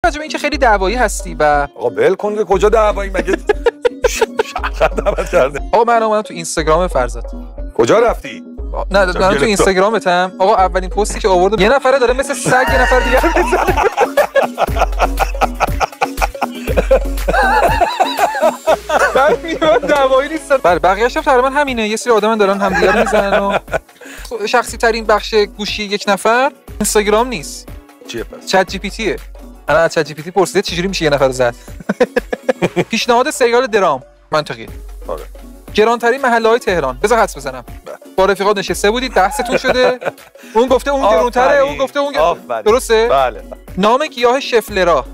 راجع به اینکه خیلی دعوایی هستی و آقا ول کن که کجا دعوایی مگه شرخت دعوت کرده. آقا من اومدم تو اینستاگرام فرزاد. کجا رفتی؟ نه من تو اینستاگرامتم. آقا اولین پستی که آورد یه نفره داره مثل سگ یه نفر دیگه میاد دعوایی نیست. بله بقیه‌اش تقریبا همینه. یه سری آدم دارن همدیگه رو میزنن و شخصی ترین بخش گوشی یک نفر اینستاگرام نیست. چیه پس؟ چت جی پی تیه. انا از چت جی پی تی پرسیده چجوری میشه یه نفر زد. پیشنهاد سریال درام منطقیه. آره. گرانترین محله‌های تهران. بذار حدس بزنم. با رفیقات نشسته بودید بحثتون شده. اون گفته اون گرونتره، اون گفته اون درسته؟ بله. نام گیاه شفلرا.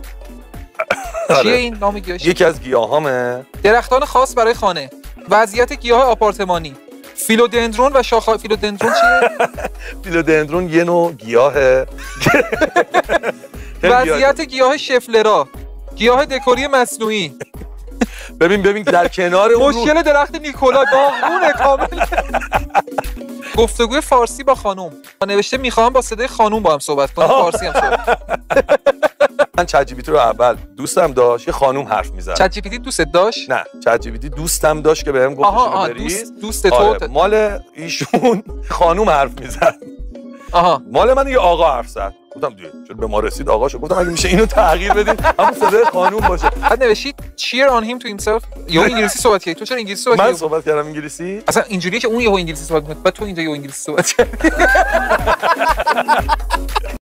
چیه این نام گیاه؟ یکی از گیاهامه. درختان خاص برای خانه. وضعیت گیاه آپارتمانی. فیلودندرون و شاخه‌های فیلودندرون چیه؟ فیلودندرون یه نوع گیاهه. وضعیت گیاه شفلرا. گیاه دکوری مصنوعی. ببین در کنار اون مشکل درخت نیکولا داغونه کامل. گفتگوی فارسی با خانم. نوشته میخوام با صدای خانم با هم صحبت کنم. فارسی هم صحبت. من چت جی پی تی رو اول دوستم داشت یه خانم حرف میزد. چت جی پی تی دوستت داشت؟ نه چت جی پی تی دوستم داشت که بهم گفت شما بری. دوست تو آره. مال ایشون خانم حرف میزد. آها مال من یه آقا حرف زد. گفتم دیگه چون به ما رسید آقاشو گفتم اگه میشه اینو تغییر بدین همون صدای خانم باشه. بعد نوشید cheer on him to himself. یا انگلیسی صحبت کردی؟ تو چرا انگلیسی صحبت کردی؟ من صحبت کردم انگلیسی. اصلا اینجوریه که اون یهو انگلیسی صحبت می‌کنه بعد تو اینجا یهو انگلیسی صحبت کردی.